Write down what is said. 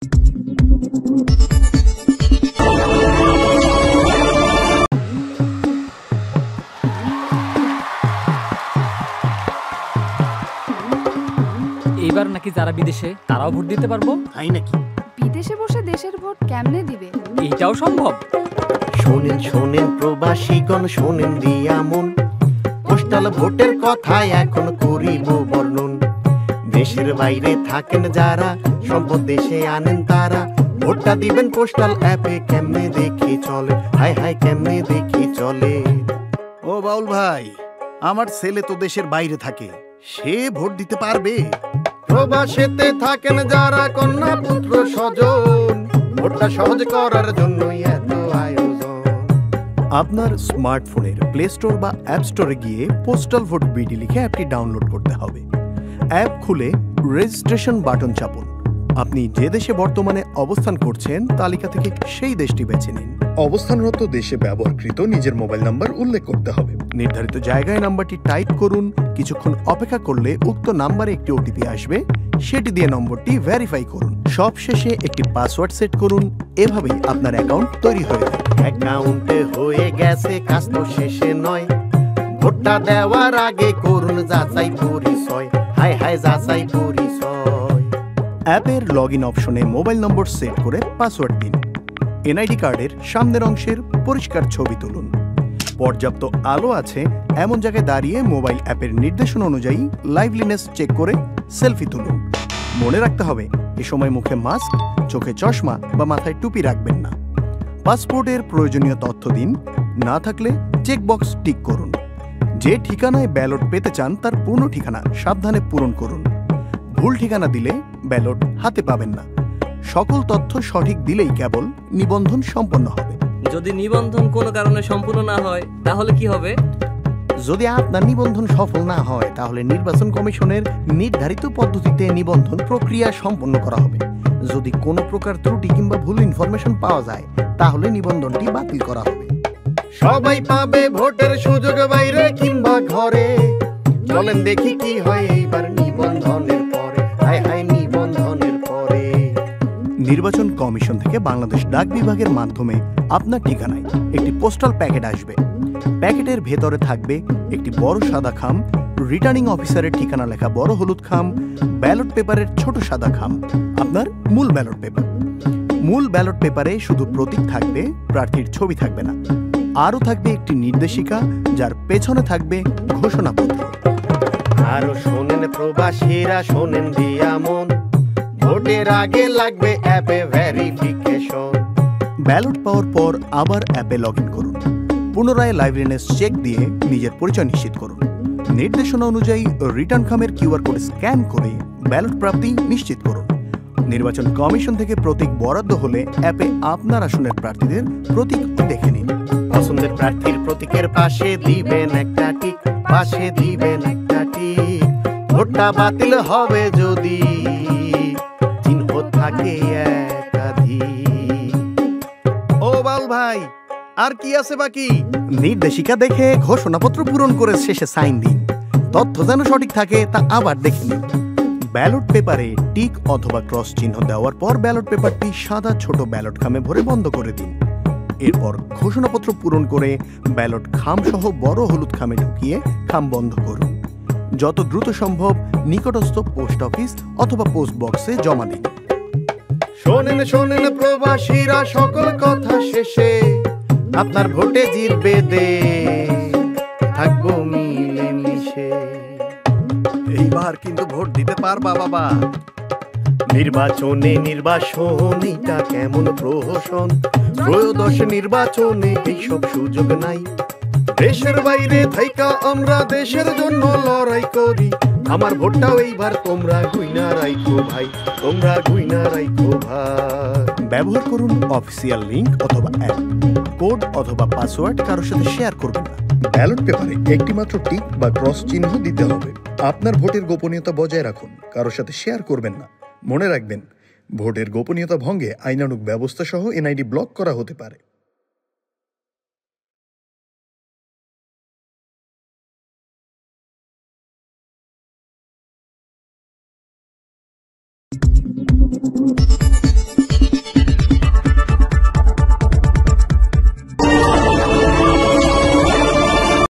এইবার নাকি যারা বিদেশে তারাও ভোট দিতে পারবো। তাই নাকি? বিদেশে বসে দেশের ভোট কেমনে দিবে? এইটাও সম্ভব। শোনেন শোনেন প্রবাসীগণ, শোনেন দিয়া মন, পোস্টাল ভোটের কথা এখন করিব বর্ণন। দেশের বাইরে থাকেন যারা, সম্পদ দেশে আনেন তারা, ভোটটা দিবেন পোস্টাল অ্যাপে। কেমনে দেখি চলে, হাই হাই কেমনে দেখি চলে। ও বাউল ভাই, আমার ছেলে তো দেশের বাইরে থাকে, সে ভোট দিতে পারবে? প্রবাসেতে থাকেন যারা, কন্যা পুত্র স্বজন, ভোটটা সহজ করার জন্যই এত আয়োজন। আপনার স্মার্টফোনের প্লে স্টোর বা অ্যাপ স্টোরে গিয়ে পোস্টাল ভোট বিডি লিখে অ্যাপটি ডাউনলোড করতে হবে। অ্যাপ খুলে রেজিস্ট্রেশন বাটন চাপুন। আপনি যে দেশে বর্তমানে অবস্থান করছেন তালিকা থেকে সেই দেশটি বেছে নিন। অবস্থানরত দেশে ব্যবহারকৃত নিজের মোবাইল নাম্বার উল্লেখ করতে হবে। নির্ধারিত জায়গায় নাম্বারটি টাইপ করুন। কিছুক্ষণ অপেক্ষা করলে উক্ত নাম্বারে একটি ওটিপি আসবে, সেটি দিয়ে নম্বরটি ভেরিফাই করুন। সবশেষে একটি পাসওয়ার্ড সেট করুন। এভাবেই আপনার অ্যাকাউন্ট তৈরি হয়ে যাবে। অ্যাকাউন্টে হয়ে গেছে, কাজ তো শেষে নয়। ভোটটা দেওয়ার আগে করুন যাচাই পরিচয়, হাই হাই যাচাই পরিচয়। অ্যাপের লগইন অপশনে মোবাইল নম্বর সেট করে পাসওয়ার্ড দিন। এনআইডি কার্ডের সামনের অংশের পরিষ্কার ছবি তুলুন। পর্যাপ্ত আলো আছে এমন জায়গায় দাঁড়িয়ে মোবাইল অ্যাপের নির্দেশনা অনুযায়ী লাইভলিনেস চেক করে সেলফি তুলুন। মনে রাখতে হবে, এ সময় মুখে মাস্ক, চোখে চশমা বা মাথায় টুপি রাখবেন না। পাসপোর্টের প্রয়োজনীয় তথ্য দিন, না থাকলে চেকবক্স টিক করুন। যে ঠিকানায় ব্যালট পেতে চান তার পূর্ণ ঠিকানা সাবধানে পূরণ করুন। ভুল ঠিকানা দিলে ব্যালট হাতে পাবেন না। সকল তথ্য সঠিক দিলেই কেবল নিবন্ধন সম্পন্ন হবে। যদি নিবন্ধন কোনো কারণে সম্পূর্ণ না হয় তাহলে কি হবে? যদি আপনার নিবন্ধন সফল না হয় তাহলে নির্বাচন কমিশনের নির্ধারিত পদ্ধতিতে নিবন্ধন প্রক্রিয়া সম্পন্ন করা হবে। যদি কোনো প্রকার ত্রুটি কিংবা ভুল ইনফরমেশন পাওয়া যায় তাহলে নিবন্ধনটি বাতিল করা হবে। সবাই পাবে ভোটের সুযোগ, বাইরে কিংবা ঘরে। চলেন দেখি কি হয় এইবার নিবন্ধনের পরে, হাই হাই নিবন্ধনের পরে। নির্বাচন কমিশন থেকে বাংলাদেশ ডাক বিভাগের মাধ্যমে আপনার ঠিকানায় একটি পোস্টাল প্যাকেট আসবে। প্যাকেটের ভেতরে থাকবে একটি বড় সাদা খাম, রিটার্নিং অফিসারের ঠিকানা লেখা বড় হলুদ খাম, ব্যালট পেপারের ছোট সাদা খাম, আপনার মূল ব্যালট পেপার। মূল ব্যালট পেপারে শুধু প্রতীক থাকবে, প্রার্থীর ছবি থাকবে না। আরও থাকবে একটি নির্দেশিকা, যার পেছনে থাকবে ঘোষণাপত্র। আরো শোনেন প্রবাসীরা, শোনেন দিয়া মন, ভোটের আগে লাগবে অ্যাপে ভেরিফিকেশন। ব্যালট পাওয়ার পর আবার অ্যাপে লগইন করুন। পুনরায় লাইভলিনেস চেক দিয়ে নিজের পরিচয় নিশ্চিত করুন। নির্দেশনা অনুযায়ী রিটার্ন খামের কিউআর কোড স্ক্যান করে ব্যালট প্রাপ্তি নিশ্চিত করুন। নির্বাচন কমিশন থেকে প্রতীক বরাদ্দ হলে অ্যাপে আপনার আসনের প্রার্থীদের প্রতীক দেখে নিন। পছন্দের প্রার্থীর প্রতীকের পাশে দিবেন একটা টিক, পাশে দিবেন একটা টিক। ভোটটা বাতিল হবে যদি চিহ্ন থাকে একাধিক। ও বাউল ভাই, আর কি আছে বাকি? নির্দেশিকা দেখে ঘোষণাপত্র পূরণ করে শেষে সাইন দিন। তথ্য যেন সঠিক থাকে তা আবার দেখে নিন। ব্যালট পেপারে টিক অথবা ক্রস চিহ্ন দেওয়ার পর ব্যালট পেপারটি সাদা ছোট ব্যালট খামে ভরে বন্ধ করে দিন। এরপর ঘোষণাপত্র পূরণ করে ব্যালট খাম সহ বড় হলুদ খামে ঢুকিয়ে খাম বন্ধ করুন। যত দ্রুত সম্ভব নিকটস্থ পোস্ট অফিস অথবা পোস্ট বক্সে জমা দিন। শোনেন শোনেন প্রবাসীরা, সকল কথা শেষে আপনার ভোটে জিতবে দেশ, থাকবো মিলে মিশে। এইবার কিন্তু ভোট দিতে পারবা বাবা। নির্বাচনে নির্বাচন, এটা কেমন প্রহসন। ত্রয়োদশ নির্বাচনে এইসব সুযোগ নাই। দেশের বাইরে থাইকা আমরা দেশের জন্য লড়াই করি। আমার ভোটটাও এইবার তোমরা গুইনা রাইখো ভাই, তোমরা গুইনা রাইখো ভাই। ব্যবহার করুন অফিসিয়াল লিংক অথবা অ্যাপ। কোড অথবা পাসওয়ার্ড কারোর সাথে শেয়ার করবেন না। ব্যালট পেপারে একটি মাত্র টিক বা ক্রস চিহ্ন দিতে হবে। আপনার ভোটের গোপনীয়তা বজায় রাখুন, কারোর সাথে শেয়ার করবেন না। মনে রাখবেন, ভোটের গোপনীয়তা ভঙ্গে আইনানুগ ব্যবস্থা সহ এনআইডি ব্লক করা হতে পারে।